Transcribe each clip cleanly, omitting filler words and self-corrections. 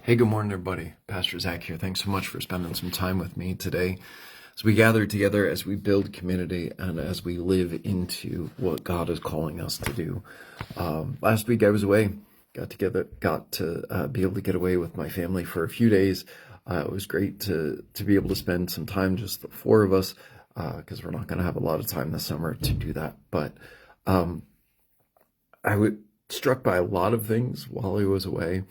Hey, good morning, everybody. Pastor Zach here. Thanks so much for spending some time with me today as we gather together, as we build community, and as we live into what God is calling us to do. Last week I was away, got to be able to get away with my family for a few days. It was great to be able to spend some time, just the four of us, because we're not going to have a lot of time this summer to do that. But I was struck by a lot of things while I was away.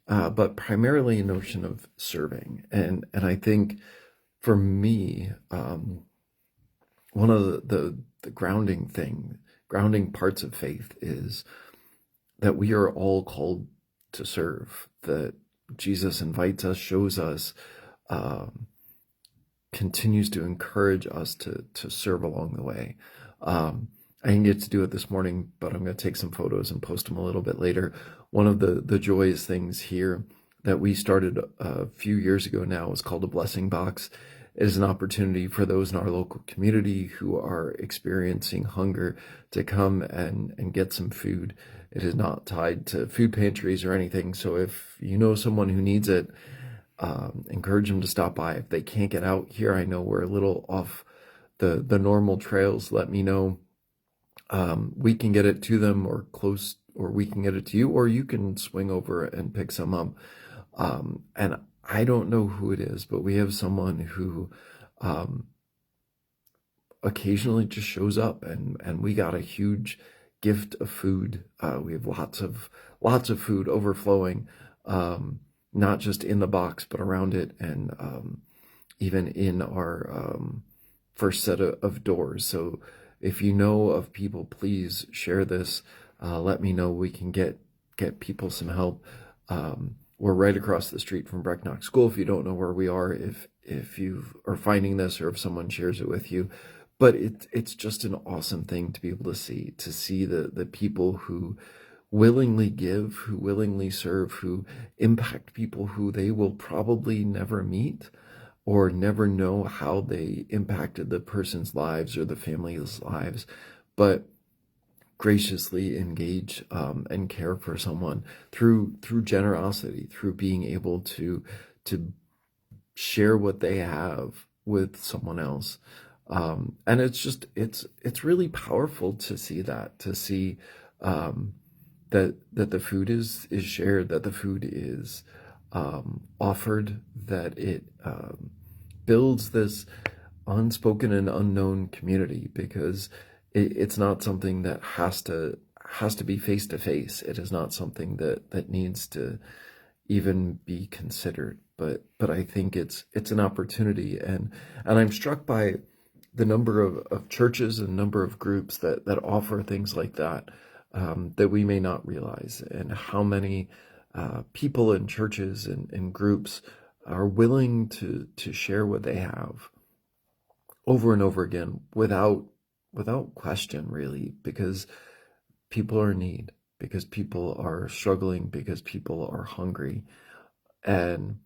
But primarily a notion of serving. And I think for me, one of the grounding parts of faith is that we are all called to serve, that Jesus invites us, shows us, continues to encourage us to serve along the way. I didn't get to do it this morning, but I'm going to take some photos and post them a little bit later. One of the joyous things here that we started a few years ago now is called a blessing box. It is an opportunity for those in our local community who are experiencing hunger to come and get some food. It is not tied to food pantries or anything. So if you know someone who needs it, encourage them to stop by. If they can't get out here, I know we're a little off the normal trails. Let me know. We can get it to them or close, or we can get it to you, or you can swing over and pick some up. And I don't know who it is, but we have someone who occasionally just shows up, and we got a huge gift of food. We have lots of food overflowing, not just in the box, but around it, and even in our first set of doors. So if you know of people, please share this. Let me know. We can get people some help. We're right across the street from Brecknock School. If you don't know where we are, if you are finding this, or if someone shares it with you, but it's just an awesome thing to be able to see the people who willingly give, who willingly serve, who impact people who they will probably never meet or never know how they impacted the person's lives or the family's lives, but graciously engage and care for someone through generosity, through being able to share what they have with someone else. And it's really powerful to see that, that the food is shared, that the food is offered, that it builds this unspoken and unknown community, because it's not something that has to be face to face. It is not something that needs to even be considered. But I think it's an opportunity, and I'm struck by the number of churches and number of groups that offer things like that, that we may not realize, and how many people in churches and groups are willing to share what they have over and over again without question, really, because people are in need, because people are struggling, because people are hungry. And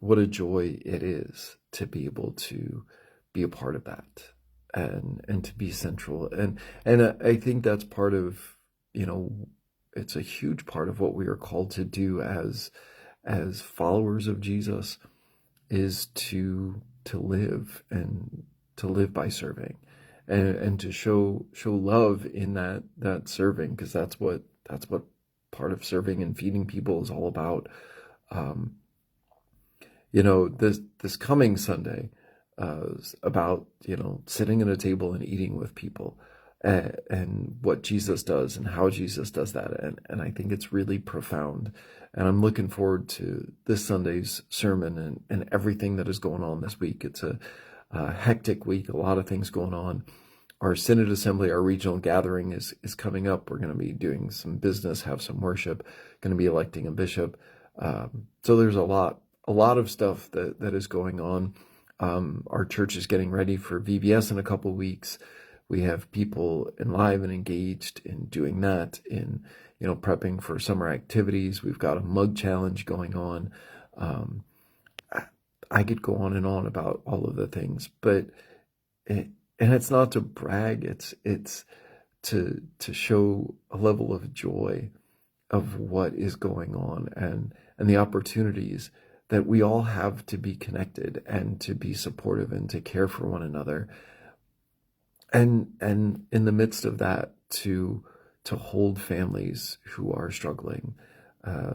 what a joy it is to be able to be a part of that, and to be central. And I think that's part of, it's a huge part of what we are called to do as followers of Jesus, is to live, and to live by serving, and to show love in that serving, because that's what part of serving and feeding people is all about. This coming Sunday is about sitting at a table and eating with people, and what Jesus does and how Jesus does that, and I think it's really profound. And I'm looking forward to this Sunday's sermon and everything that is going on this week. It's a hectic week, a lot of things going on. Our Synod Assembly, our regional gathering is coming up. We're going to be doing some business, have some worship, going to be electing a bishop. So there's a lot of stuff that is going on. Our church is getting ready for VBS in a couple of weeks. We have people live and engaged in doing that, in prepping for summer activities. We've got a mug challenge going on. I could go on and on about all of the things, but it's not to brag. It's to show a level of joy of what is going on, and the opportunities that we all have to be connected and to be supportive and to care for one another. And in the midst of that, to hold families who are struggling,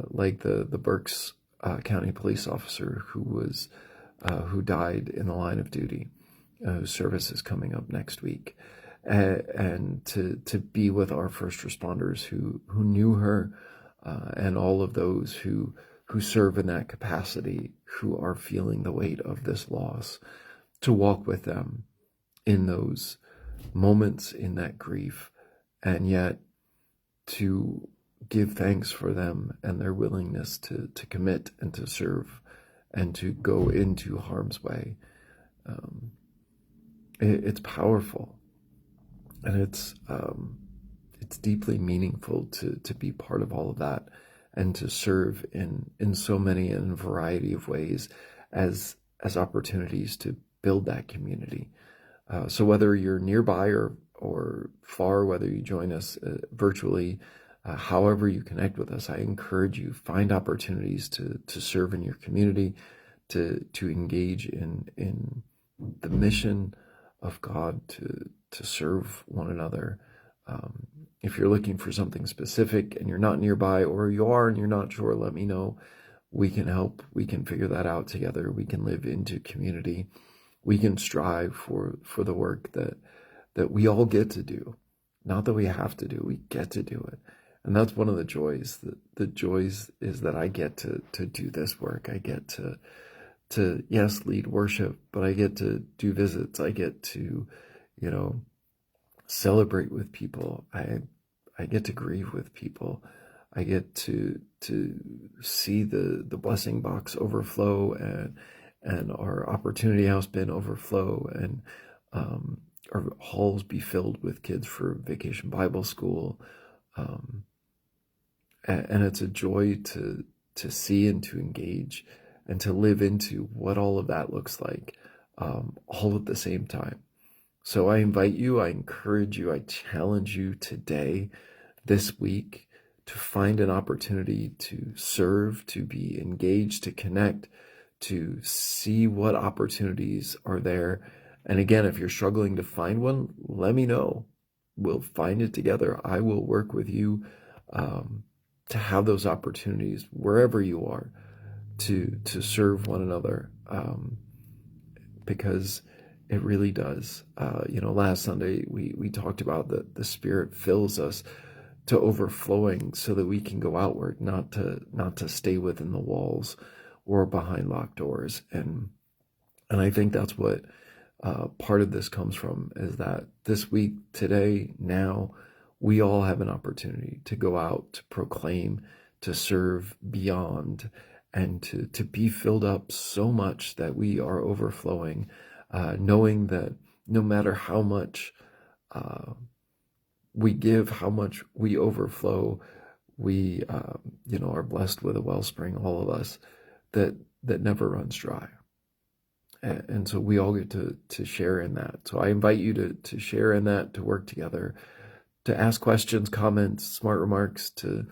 like the Berks County police officer who died in the line of duty, whose service is coming up next week, and to be with our first responders who knew her, and all of those who serve in that capacity, who are feeling the weight of this loss, to walk with them in those moments, in that grief, and yet to give thanks for them and their willingness to commit and to serve and to go into harm's way. It's powerful, and it's deeply meaningful to be part of all of that and to serve in so many and variety of ways as opportunities to build that community. So whether you're nearby or far, whether you join us virtually, however you connect with us, I encourage you, find opportunities to serve in your community, to engage in the mission of God, to serve one another. If you're looking for something specific and you're not nearby, or you are and you're not sure, let me know. We can help. We can figure that out together. We can live into community. We can strive for the work that we all get to do. Not that we have to do, we get to do it. And that's one of the joys. The joys is that I get to do this work. I get to yes, lead worship, but I get to do visits. I get to, celebrate with people. I get to grieve with people. I get to see the blessing box overflow and our opportunity house bin overflow, and our halls be filled with kids for Vacation Bible School. And it's a joy to see and to engage and to live into what all of that looks like, all at the same time. So I invite you, I encourage you, I challenge you today, this week, to find an opportunity to serve, to be engaged, to connect, to see what opportunities are there. And again, if you're struggling to find one, let me know. We'll find it together. I will work with you to have those opportunities wherever you are to serve one another, because it really does. Last Sunday we talked about the Spirit fills us to overflowing so that we can go outward, not to stay within the walls or behind locked doors. And I think that's what part of this comes from, is that this week, today, now, we all have an opportunity to go out, to proclaim, to serve beyond, and to be filled up so much that we are overflowing, knowing that no matter how much we give, how much we overflow, we are blessed with a wellspring, all of us, that never runs dry. And so we all get to share in that. So I invite you to share in that, to work together, to ask questions, comments, smart remarks, to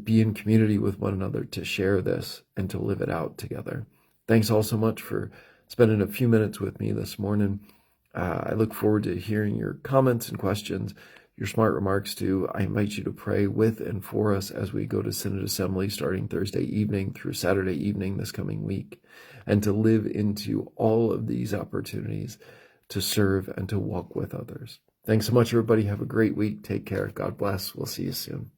be in community with one another, to share this and to live it out together. Thanks all so much for spending a few minutes with me this morning. I look forward to hearing your comments and questions, your smart remarks too. I invite you to pray with and for us as we go to Synod Assembly starting Thursday evening through Saturday evening this coming week, and to live into all of these opportunities to serve and to walk with others. Thanks so much, everybody. Have a great week. Take care. God bless. We'll see you soon.